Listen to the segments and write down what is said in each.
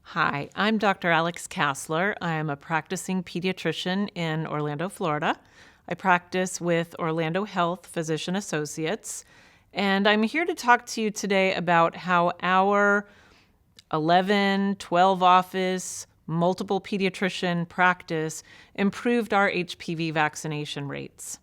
Hi, I'm Dr. Alix Casler. I am a practicing pediatrician in Orlando, Florida. I practice with Orlando Health Physician Associates, and I'm here to talk to you today about how our 11, 12 office, multiple pediatrician practice improved our HPV vaccination rates.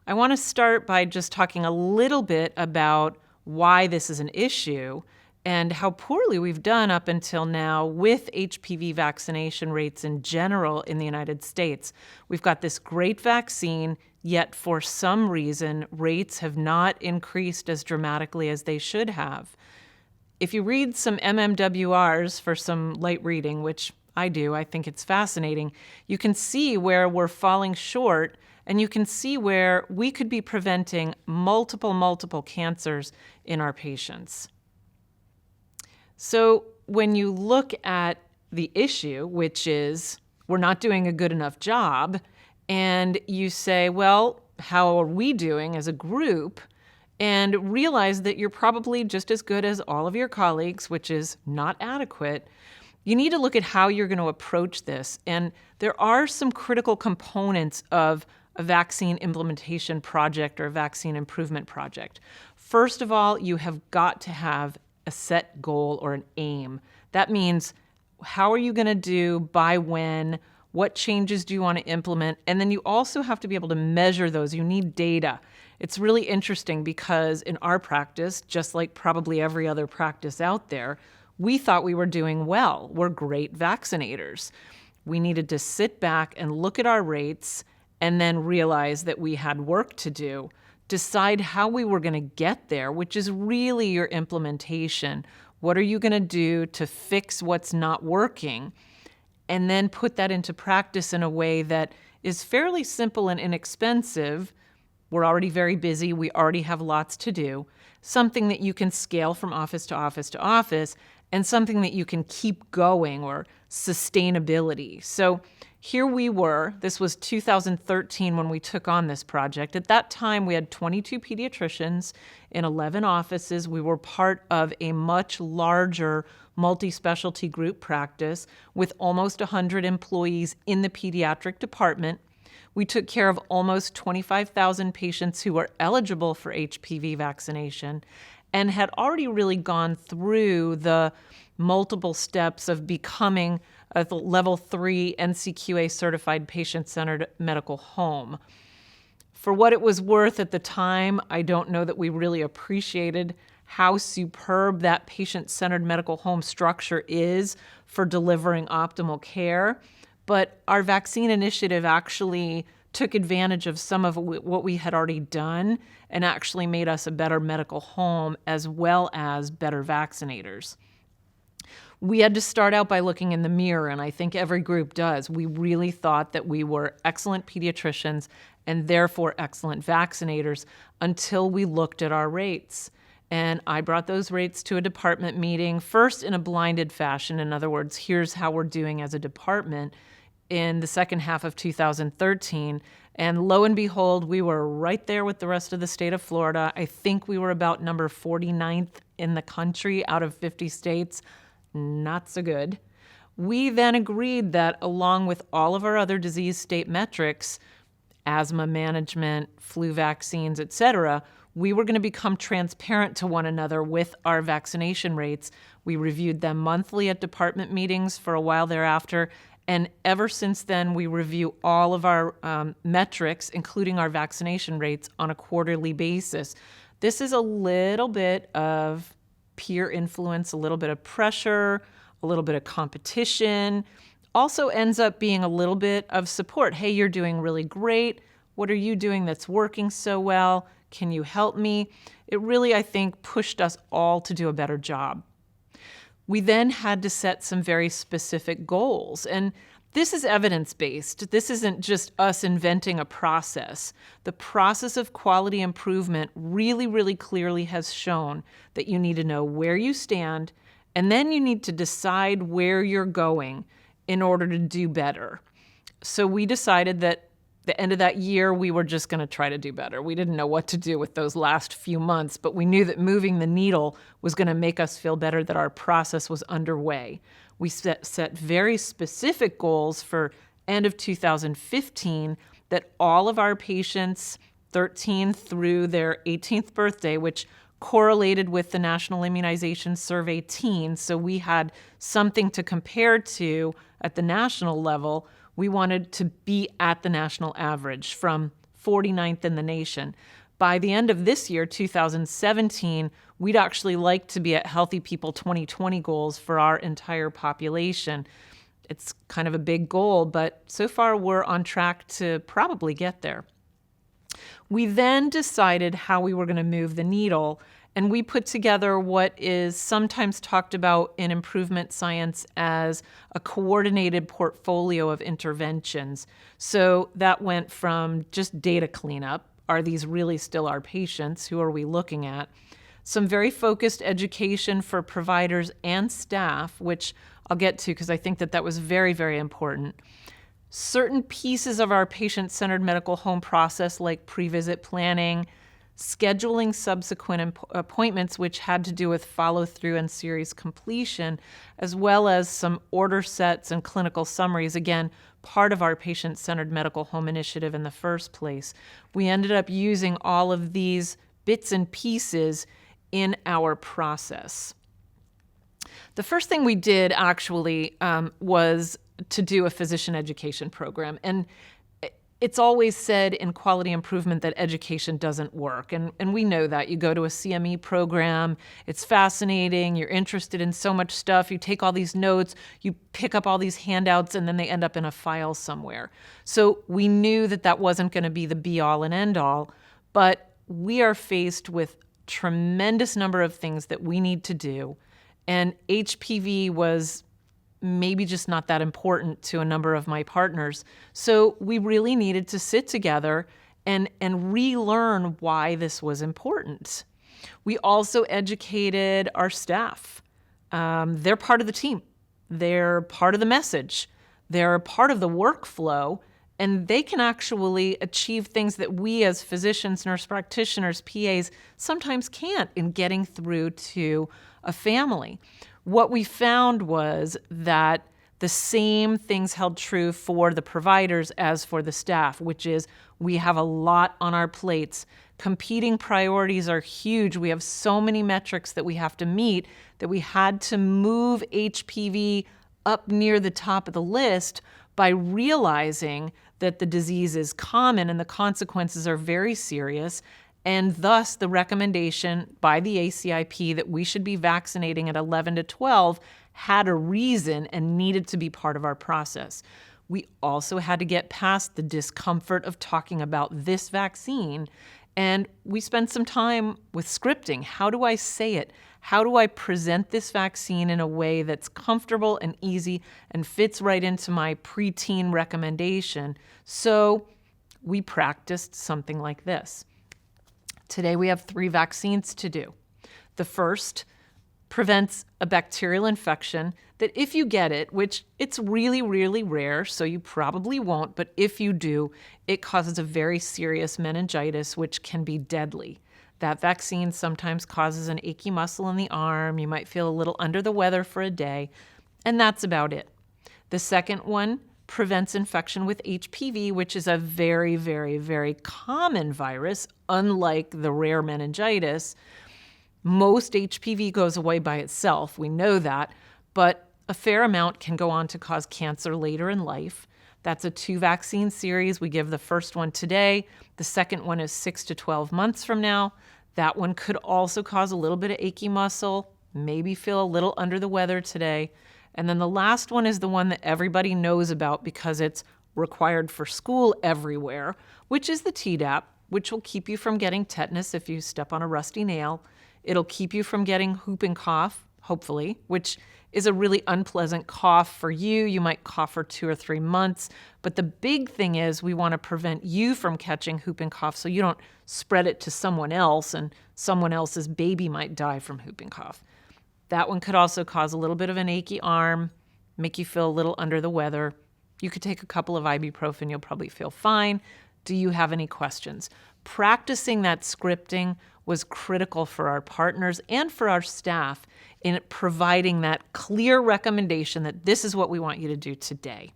I want to start by just talking a little bit about why this is an issue and how poorly we've done up until now with HPV vaccination rates in general in the United States. We've got this great vaccine, yet for some reason, rates have not increased as dramatically as they should have. If you read some MMWRs for some light reading, which I do, I think it's fascinating, you can see where we're falling short, and you can see where we could be preventing multiple cancers in our patients. So when you look at the issue, which is we're not doing a good enough job, and you say, well, how are we doing as a group? And realize that you're probably just as good as all of your colleagues, which is not adequate. You need to look at how you're going to approach this. And there are some critical components of a vaccine implementation project or a vaccine improvement project. First of all, you have got to have a set goal or an aim. That means how are you going to do, by when, what changes do you want to implement? And then you also have to be able to measure those. You need data. It's really interesting because in our practice, just like probably every other practice out there, we thought we were doing well. We're great vaccinators. We needed to sit back and look at our rates and then realize that we had work to do. Decide how we were going to get there, which is really your implementation. What are you going to do to fix what's not working? And then put that into practice in a way that is fairly simple and inexpensive. We're already very busy. We already have lots to do. Something that you can scale from office to office to office, and something that you can keep going, or sustainability. So here we were. This was 2013 when we took on this project. At that time, we had 22 pediatricians in 11 offices. We were part of a much larger multi-specialty group practice with almost 100 employees in the pediatric department. We took care of almost 25,000 patients who were eligible for HPV vaccination and had already really gone through the multiple steps of becoming a level 3 NCQA certified patient-centered medical home. For what it was worth at the time, I don't know that we really appreciated how superb that patient-centered medical home structure is for delivering optimal care. But our vaccine initiative actually took advantage of some of what we had already done and actually made us a better medical home as well as better vaccinators. We had to start out by looking in the mirror, and I think every group does. We really thought that we were excellent pediatricians and therefore excellent vaccinators until we looked at our rates. And I brought those rates to a department meeting, first in a blinded fashion. In other words, here's how we're doing as a department in the second half of 2013. And lo and behold, we were right there with the rest of the state of Florida. I think we were about number 49th in the country out of 50 states. Not so good. We then agreed that along with all of our other disease state metrics, asthma management, flu vaccines, etc., we were going to become transparent to one another with our vaccination rates. We reviewed them monthly at department meetings for a while thereafter, and ever since then, we review all of our metrics, including our vaccination rates, on a quarterly basis. This is a little bit of peer influence, a little bit of pressure, a little bit of competition. Also ends up being a little bit of support. Hey, you're doing really great. What are you doing that's working so well? Can you help me? It really, I think, pushed us all to do a better job. We then had to set some very specific goals. And this is evidence-based. This isn't just us inventing a process. The process of quality improvement really clearly has shown that you need to know where you stand, and then you need to decide where you're going in order to do better. So we decided that the end of that year, we were just going to try to do better. We didn't know what to do with those last few months, but we knew that moving the needle was going to make us feel better that our process was underway. We set very specific goals for end of 2015 that all of our patients 13 through their 18th birthday, which correlated with the National Immunization Survey teens, so we had something to compare to at the national level. We wanted to be at the national average from 49th in the nation. By the end of this year, 2017, we'd actually like to be at Healthy People 2020 goals for our entire population. It's kind of a big goal, but so far we're on track to probably get there. We then decided how we were going to move the needle, and we put together what is sometimes talked about in improvement science as a coordinated portfolio of interventions. So that went from just data cleanup. Are these really still our patients? Who are we looking at? Some very focused education for providers and staff, which I'll get to because I think that was very, very important. Certain pieces of our patient-centered medical home process like pre-visit planning, scheduling subsequent appointments, which had to do with follow-through and series completion, as well as some order sets and clinical summaries, again, part of our patient-centered medical home initiative in the first place. We ended up using all of these bits and pieces in our process. The first thing we did actually was to do a physician education program. And it's always said in quality improvement that education doesn't work. And we know that. You go to a CME program, it's fascinating, you're interested in so much stuff, you take all these notes, you pick up all these handouts, and then they end up in a file somewhere. So we knew that wasn't going to be the be-all and end-all, but we are faced with tremendous number of things that we need to do. And HPV was maybe just not that important to a number of my partners. So we really needed to sit together and relearn why this was important. We also educated our staff. They're part of the team. They're part of the message. They're part of the workflow, and they can actually achieve things that we as physicians, nurse practitioners, PAs sometimes can't in getting through to a family. What we found was that the same things held true for the providers as for the staff, which is we have a lot on our plates. Competing priorities are huge. We have so many metrics that we have to meet that we had to move HPV up near the top of the list by realizing that the disease is common and the consequences are very serious. And thus, the recommendation by the ACIP that we should be vaccinating at 11 to 12 had a reason and needed to be part of our process. We also had to get past the discomfort of talking about this vaccine, and we spent some time with scripting. How do I say it? How do I present this vaccine in a way that's comfortable and easy and fits right into my preteen recommendation? So we practiced something like this. Today we have 3 vaccines to do. The first prevents a bacterial infection that if you get it, which it's really, really rare, so you probably won't, but if you do, it causes a very serious meningitis, which can be deadly. That vaccine sometimes causes an achy muscle in the arm. You might feel a little under the weather for a day, and that's about it. The second one prevents infection with HPV, which is a very, very, very common virus, unlike the rare meningitis. Most HPV goes away by itself, we know that, but a fair amount can go on to cause cancer later in life. That's a 2-vaccine series. We give the first one today. The second one is 6 to 12 months from now. That one could also cause a little bit of achy muscle, maybe feel a little under the weather today. And then the last one is the one that everybody knows about because it's required for school everywhere, which is the Tdap, which will keep you from getting tetanus if you step on a rusty nail. It'll keep you from getting whooping cough, hopefully, which is a really unpleasant cough for you. You might cough for 2 or 3 months. But the big thing is we want to prevent you from catching whooping cough so you don't spread it to someone else and someone else's baby might die from whooping cough. That one could also cause a little bit of an achy arm, make you feel a little under the weather. You could take a couple of ibuprofen, you'll probably feel fine. Do you have any questions? Practicing that scripting was critical for our partners and for our staff in providing that clear recommendation that this is what we want you to do today.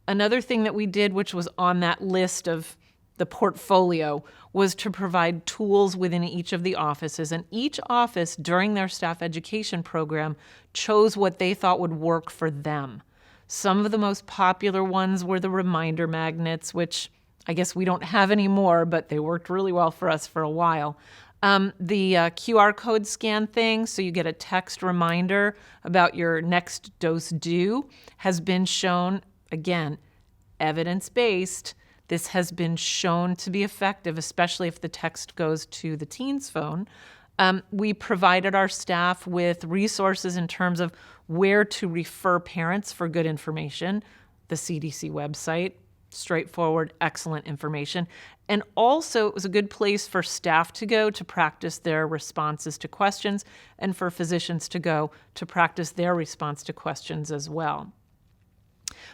Another thing that we did, which was on that list of the portfolio, was to provide tools within each of the offices. And each office during their staff education program chose what they thought would work for them. Some of the most popular ones were the reminder magnets, which I guess we don't have anymore, but they worked really well for us for a while. The QR code scan thing, so you get a text reminder about your next dose due, has been shown, again, evidence-based. This has been shown to be effective, especially if the text goes to the teen's phone. We provided our staff with resources in terms of where to refer parents for good information. The CDC website, straightforward, excellent information. And also, it was a good place for staff to go to practice their responses to questions, and for physicians to go to practice their response to questions as well.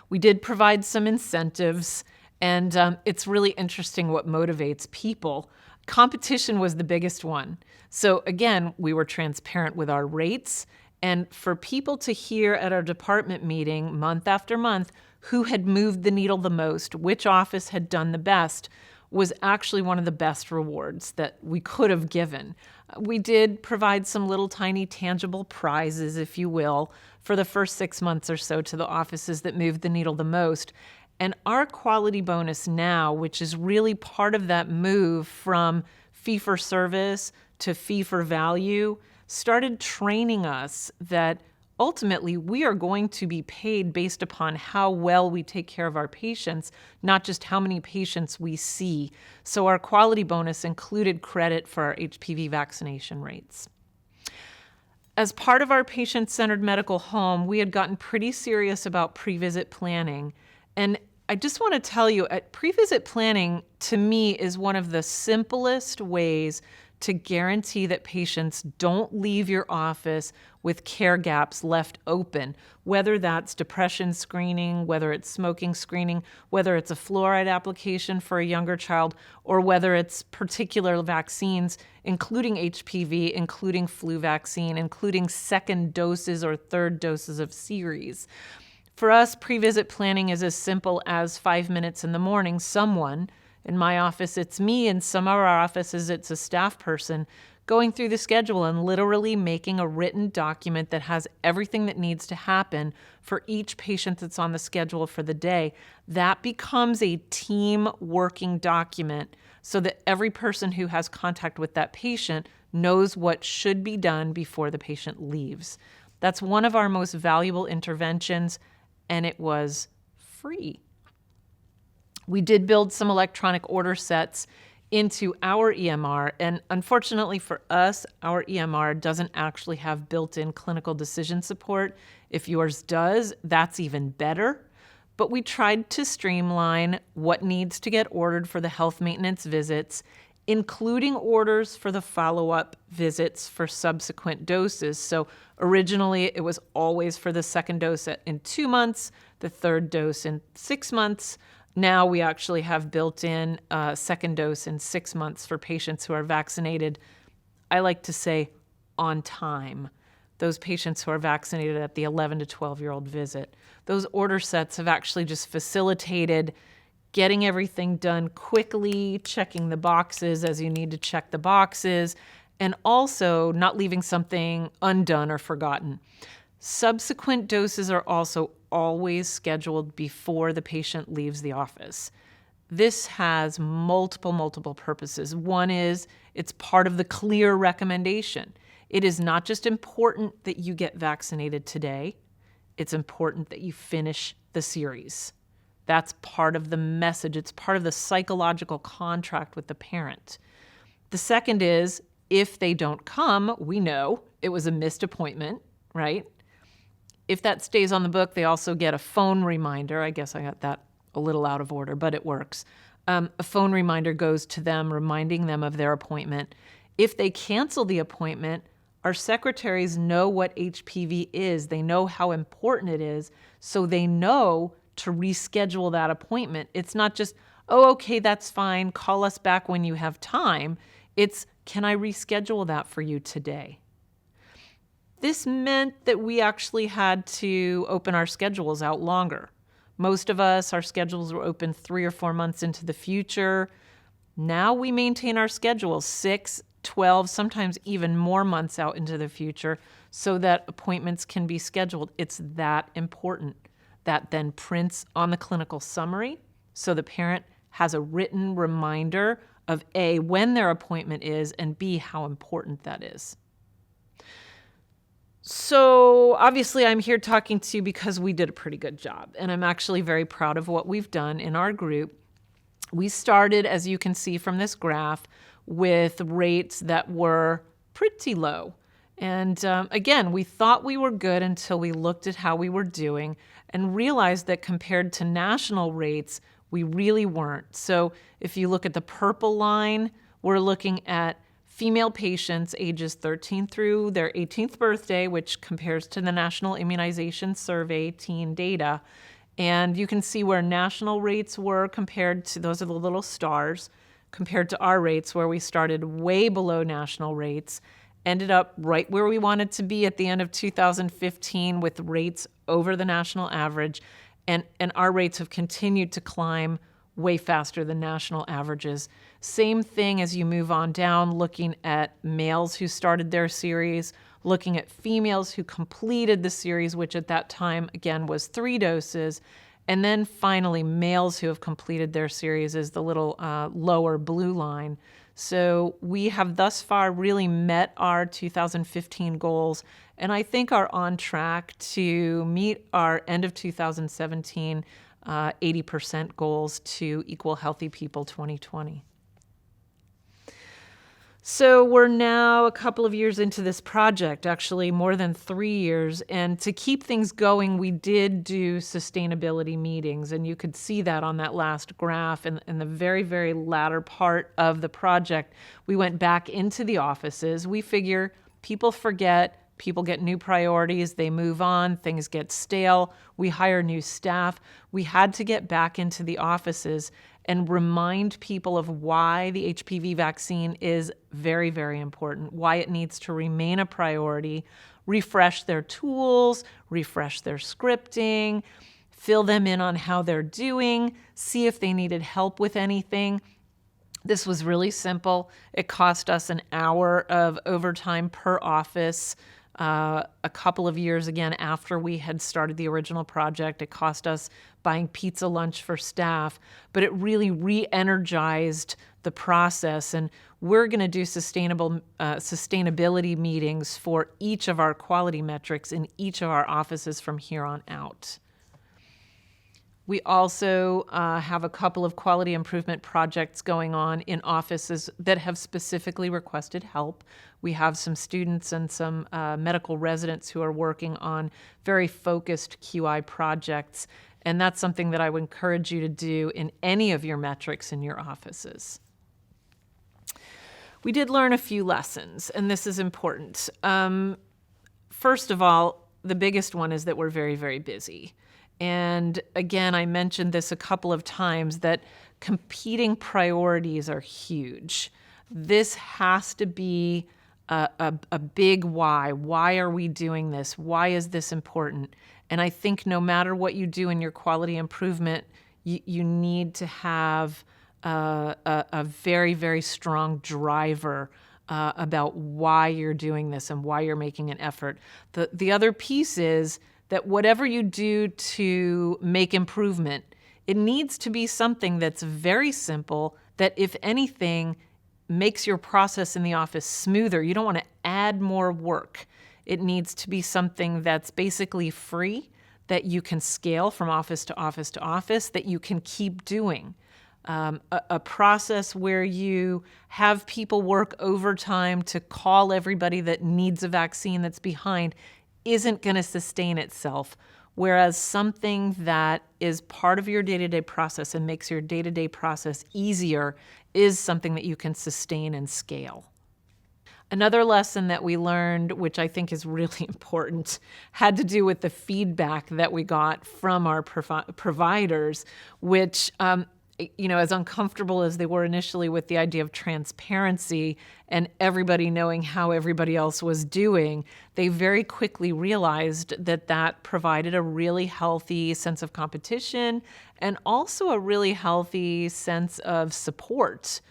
We did provide some incentives, and it's really interesting what motivates people. Competition was the biggest one. So again, we were transparent with our rates, and for people to hear at our department meeting month after month who had moved the needle the most, which office had done the best, was actually one of the best rewards that we could have given. We did provide some little tiny tangible prizes, if you will, for the first 6 months or so to the offices that moved the needle the most. And our quality bonus now, which is really part of that move from fee-for-service to fee-for-value, started training us that ultimately we are going to be paid based upon how well we take care of our patients, not just how many patients we see. So our quality bonus included credit for our HPV vaccination rates. As part of our patient-centered medical home, we had gotten pretty serious about pre-visit planning. And I just want to tell you, pre-visit planning, to me, is one of the simplest ways to guarantee that patients don't leave your office with care gaps left open, whether that's depression screening, whether it's smoking screening, whether it's a fluoride application for a younger child, or whether it's particular vaccines, including HPV, including flu vaccine, including second doses or third doses of series. For us, pre-visit planning is as simple as 5 minutes in the morning, someone, in my office, it's me. In some of our offices, it's a staff person going through the schedule and literally making a written document that has everything that needs to happen for each patient that's on the schedule for the day. That becomes a team working document so that every person who has contact with that patient knows what should be done before the patient leaves. That's one of our most valuable interventions, and it was free. We did build some electronic order sets into our EMR, and unfortunately for us, our EMR doesn't actually have built-in clinical decision support. If yours does, that's even better. But we tried to streamline what needs to get ordered for the health maintenance visits, including orders for the follow-up visits for subsequent doses. So originally, it was always for the second dose in 2 months, the third dose in 6 months. Now we actually have built in a second dose in 6 months for patients who are vaccinated, I like to say, on time. Those patients who are vaccinated at the 11 to 12-year-old visit. Those order sets have actually just facilitated getting everything done quickly, checking the boxes as you need to check the boxes, and also not leaving something undone or forgotten. Subsequent doses are also always scheduled before the patient leaves the office. This has multiple purposes. One is it's part of the clear recommendation. It is not just important that you get vaccinated today, it's important that you finish the series. That's part of the message. It's part of the psychological contract with the parent. The second is if they don't come, we know it was a missed appointment, right? If that stays on the book, they also get a phone reminder. I guess I got that a little out of order, but it works. A phone reminder goes to them, reminding them of their appointment. If they cancel the appointment, our secretaries know what HPV is. They know how important it is, so they know to reschedule that appointment. It's not just, oh, okay, that's fine, call us back when you have time. It's, Can I reschedule that for you today? This meant that we actually had to open our schedules out longer. Most of us, our schedules were open 3 or 4 months into the future. Now we maintain our schedules 6, 12, sometimes even more months out into the future so that appointments can be scheduled. It's that important. That then prints on the clinical summary so the parent has a written reminder of A, when their appointment is, and B, how important that is. So obviously I'm here talking to you because we did a pretty good job, and I'm actually very proud of what we've done in our group. We started, as you can see from this graph, with rates that were pretty low. And again, we thought we were good until we looked at how we were doing and realized that compared to national rates, we really weren't. So if you look at the purple line, we're looking at female patients ages 13 through their 18th birthday, which compares to the National Immunization Survey teen data. And you can see where national rates were compared to, those are the little stars, compared to our rates where we started way below national rates, ended up right where we wanted to be at the end of 2015 with rates over the national average. And our rates have continued to climb way faster than national averages. Same thing as you move on down, looking at males who started their series, looking at females who completed the series, which at that time, again, was 3 doses. And then finally, males who have completed their series is the little lower blue line. So we have thus far really met our 2015 goals, and I think are on track to meet our end of 2017 80% goals to equal healthy people 2020. So we're now a couple of years into this project, actually more than 3 years. And to keep things going, we did do sustainability meetings. And you could see that on that last graph in the very, very latter part of the project. We went back into the offices. We figure people forget, people get new priorities, they move on, things get stale, we hire new staff. We had to get back into the offices and remind people of why the HPV vaccine is very, very important, why it needs to remain a priority, refresh their tools, refresh their scripting, fill them in on how they're doing, see if they needed help with anything. This was really simple. It cost us an hour of overtime per office. A couple of years, again, after we had started the original project, it cost us buying pizza lunch for staff, but it really re-energized the process. And we're going to do sustainability meetings for each of our quality metrics in each of our offices from here on out. We also have a couple of quality improvement projects going on in offices that have specifically requested help. We have some students and some medical residents who are working on very focused QI projects, and that's something that I would encourage you to do in any of your metrics in your offices. We did learn a few lessons, and this is important. First of all, the biggest one is that we're very, very busy. And again, I mentioned this a couple of times, that competing priorities are huge. This has to be a big why. Why are we doing this? Why is this important? And I think no matter what you do in your quality improvement, you need to have a very, very strong driver about why you're doing this and why you're making an effort. The other piece is that whatever you do to make improvement, it needs to be something that's very simple, that if anything, makes your process in the office smoother. You don't want to add more work. It needs to be something that's basically free, that you can scale from office to office to office, that you can keep doing. A process where you have people work overtime to call everybody that needs a vaccine that's behind isn't going to sustain itself, whereas something that is part of your day-to-day process and makes your day-to-day process easier is something that you can sustain and scale. Another lesson that we learned, which I think is really important, had to do with the feedback that we got from our providers, which as uncomfortable as they were initially with the idea of transparency and everybody knowing how everybody else was doing, they very quickly realized that that provided a really healthy sense of competition and also a really healthy sense of support.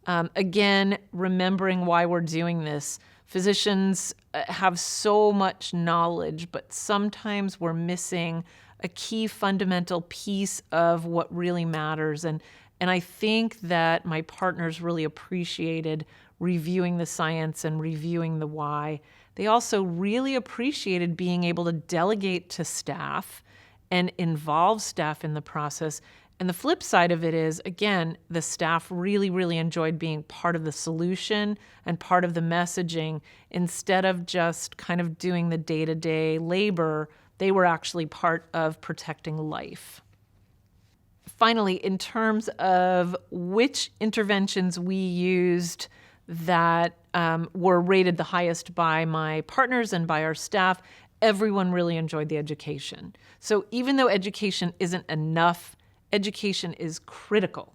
Again, remembering why we're doing this. Physicians have so much knowledge, but sometimes we're missing a key fundamental piece of what really matters. And I think that my partners really appreciated reviewing the science and reviewing the why. They also really appreciated being able to delegate to staff and involve staff in the process. And the flip side of it is, again, the staff really, really enjoyed being part of the solution and part of the messaging. Instead of just kind of doing the day-to-day labor, they were actually part of protecting life. Finally, in terms of which interventions we used that were rated the highest by my partners and by our staff, everyone really enjoyed the education. So even though education isn't enough, education is critical.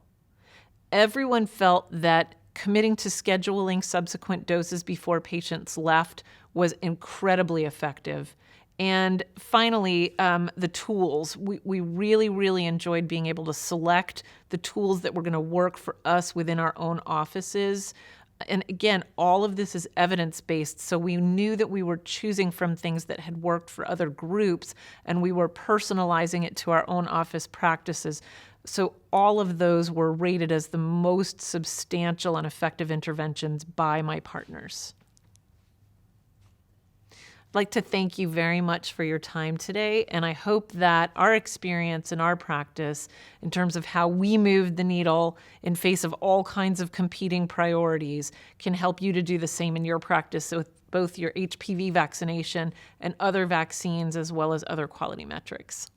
Everyone felt that committing to scheduling subsequent doses before patients left was incredibly effective. And finally, the tools. We really, really enjoyed being able to select the tools that were going to work for us within our own offices. And again, all of this is evidence-based, so we knew that we were choosing from things that had worked for other groups, and we were personalizing it to our own office practices. So all of those were rated as the most substantial and effective interventions by my partners. I'd like to thank you very much for your time today, and I hope that our experience and our practice in terms of how we moved the needle in face of all kinds of competing priorities can help you to do the same in your practice with both your HPV vaccination and other vaccines as well as other quality metrics.